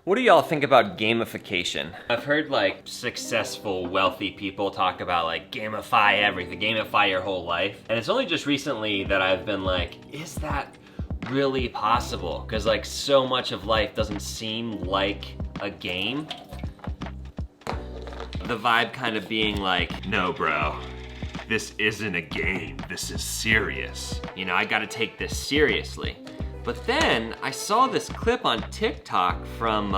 What do y'all think about gamification? I've heard like successful, wealthy people talk about like gamify everything, gamify your whole life. And it's only just recently that I've been like, is that really possible? Because like so much of life doesn't seem like a game. The vibe kind of being like, no bro, this isn't a game, this is serious. You know, I gotta take this seriously. But then I saw this clip on TikTok from,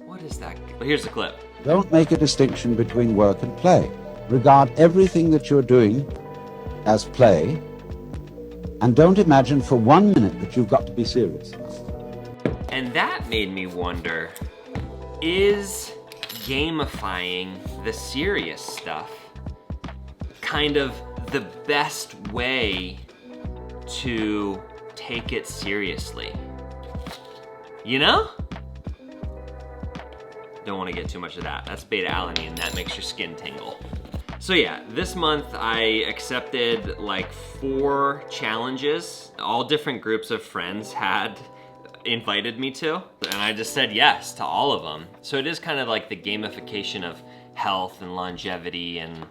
what is that? Well, here's the clip. Don't make a distinction between work and play. Regard everything that you're doing as play, and don't imagine for 1 minute that you've got to be serious. And that made me wonder, is gamifying the serious stuff kind of the best way to take it seriously? You know? Don't want to get too much of that. That's beta-alanine, that makes your skin tingle. So yeah, this month I accepted like 4 challenges. All different groups of friends had invited me to, and I just said yes to all of them. So it is kind of like the gamification of health and longevity and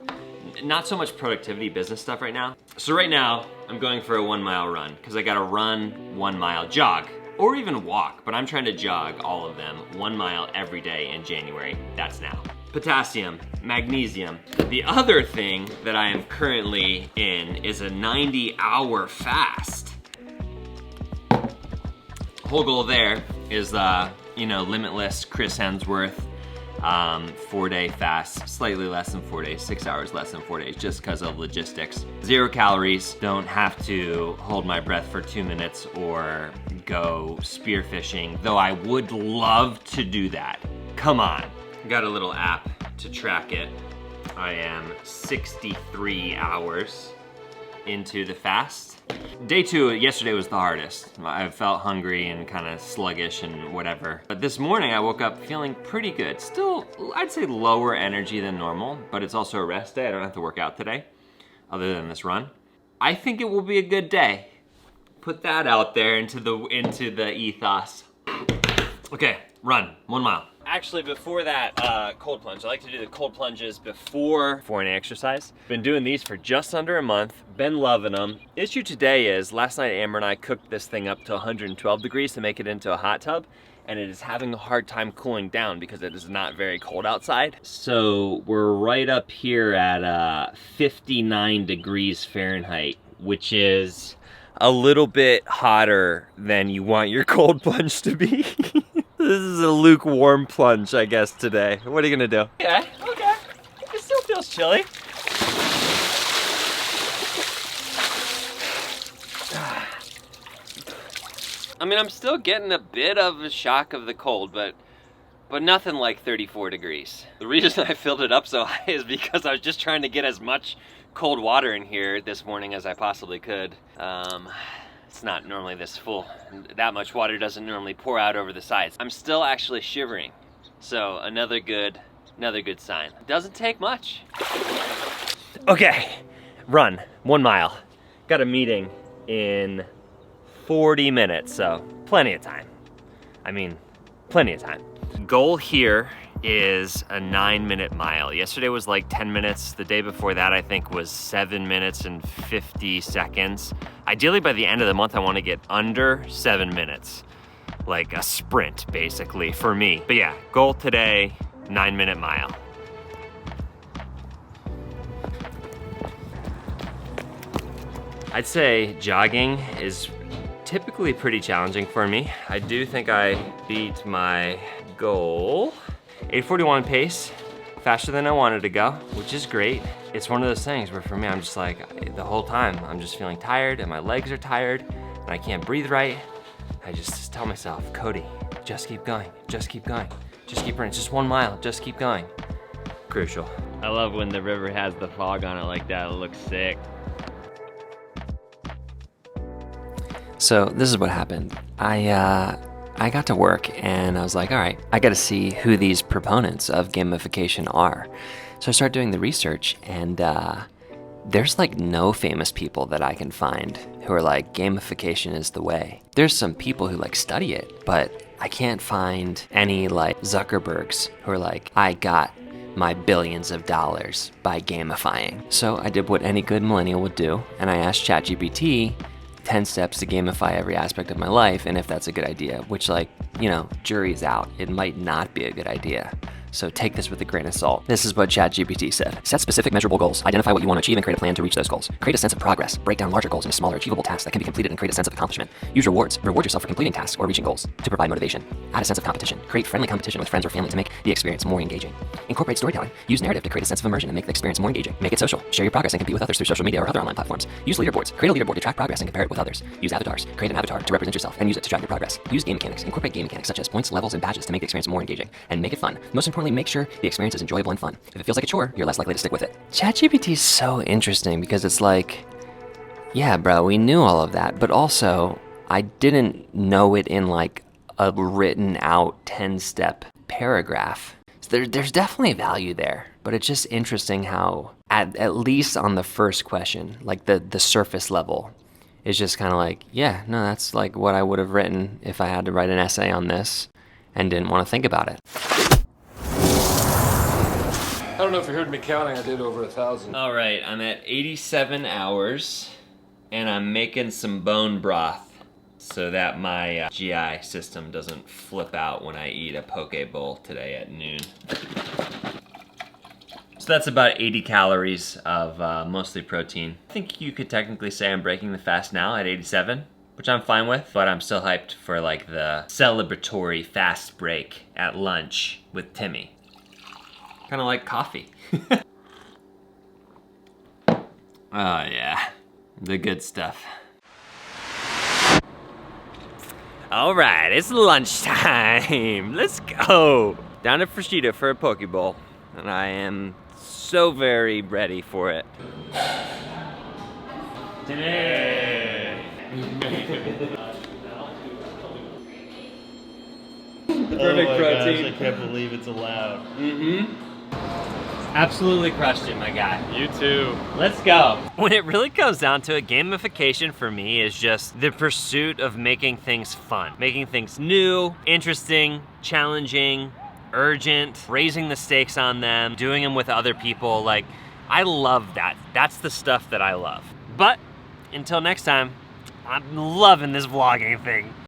not so much productivity business stuff right now. So right now, I'm going for a 1 mile run because I gotta run 1 mile, jog, or even walk, but I'm trying to jog all of them 1 mile every day in January. That's now. Potassium, magnesium. The other thing that I am currently in is a 90-hour fast. Whole goal there is, you know, limitless Chris Hemsworth 4-day fast, slightly less than 4 days, 6 hours less than 4 days, just because of logistics. 0 calories, don't have to hold my breath for 2 minutes or go spearfishing, though I would love to do that. Come on. Got a little app to track it. I am 63 hours into the fast. Day 2, yesterday was the hardest. I felt hungry and kind of sluggish and whatever. But this morning I woke up feeling pretty good. Still, I'd say lower energy than normal, but it's also a rest day. I don't have to work out today, other than this run. I think it will be a good day. Put that out there into the ethos. Okay, run, 1 mile. Actually, before that cold plunge, I like to do the cold plunges before any exercise. Been doing these for just under a month, been loving them. Issue today is, last night Amber and I cooked this thing up to 112 degrees to make it into a hot tub, and it is having a hard time cooling down because it is not very cold outside. So we're right up here at 59 degrees Fahrenheit, which is a little bit hotter than you want your cold plunge to be. This is a lukewarm plunge, I guess, today. What are you gonna do? Okay, okay. It still feels chilly. I mean, I'm still getting a bit of a shock of the cold, but nothing like 34 degrees. The reason I filled it up so high is because I was just trying to get as much cold water in here this morning as I possibly could. It's not normally this full. That much water doesn't normally pour out over the sides. I'm still actually shivering. So another good sign. It doesn't take much. Okay, run, 1 mile. Got a meeting in 40 minutes, so plenty of time. I mean, plenty of time. Goal here is a 9-minute mile. Yesterday was like 10 minutes. The day before that, I think, was 7 minutes and 50 seconds. Ideally, by the end of the month, I want to get under 7 minutes. Like a sprint, basically, for me. But yeah, goal today, 9-minute mile. I'd say jogging is typically pretty challenging for me. I do think I beat my goal. 8:41 pace, faster than I wanted to go, which is great. It's one of those things where for me, I'm just like, the whole time, I'm just feeling tired and my legs are tired and I can't breathe right. I just tell myself, Cody, just keep going, just keep going, just keep running, just 1 mile, just keep going. Crucial. I love when the river has the fog on it like that, it looks sick. So this is what happened. I got to work and I was like, all right, I got to see who these proponents of gamification are. So I started doing the research, and there's like no famous people that I can find who are like, gamification is the way. There's some people who like study it, but I can't find any like Zuckerbergs who are like, I got my billions of dollars by gamifying. So I did what any good millennial would do, and I asked ChatGPT 10 steps to gamify every aspect of my life, and if that's a good idea, which, like, you know, jury's out. It might not be a good idea. So take this with a grain of salt. This is what ChatGPT said. Set specific measurable goals. Identify what you want to achieve and create a plan to reach those goals. Create a sense of progress. Break down larger goals into smaller achievable tasks that can be completed and create a sense of accomplishment. Use rewards. Reward yourself for completing tasks or reaching goals to provide motivation. Add a sense of competition. Create friendly competition with friends or family to make the experience more engaging. Incorporate storytelling. Use narrative to create a sense of immersion and make the experience more engaging. Make it social. Share your progress and compete with others through social media or other online platforms. Use leaderboards. Create a leaderboard to track progress and compare it with others. Use avatars. Create an avatar to represent yourself and use it to track your progress. Use game mechanics. Incorporate game mechanics such as points, levels, and badges to make the experience more engaging and make it fun. Most importantly, make sure the experience is enjoyable and fun. If it feels like a chore, you're less likely to stick with it. ChatGPT is so interesting because it's like, yeah, bro, we knew all of that, but also I didn't know it in like a written out 10-step paragraph. So there's definitely value there, but it's just interesting how at least on the first question, like the surface level, is just kind of like, yeah, no, that's like what I would have written if I had to write an essay on this and didn't want to think about it. I don't know if you heard me counting, I did over 1,000. All right, I'm at 87 hours, and I'm making some bone broth so that my GI system doesn't flip out when I eat a poke bowl today at noon. So that's about 80 calories of mostly protein. I think you could technically say I'm breaking the fast now at 87, which I'm fine with, but I'm still hyped for like the celebratory fast break at lunch with Timmy. Kind of like coffee. Oh yeah, the good stuff. All right, it's lunchtime. Let's go. Down to Freshita for a poke bowl, and I am so very ready for it. Today. Perfect protein. Gosh, I can't believe it's allowed. Absolutely crushed it, my guy. You too. Let's go. When it really comes down to it, gamification for me is just the pursuit of making things fun, making things new, interesting, challenging, urgent, raising the stakes on them, doing them with other people. Like, I love that. That's the stuff that I love. But until next time, I'm loving this vlogging thing.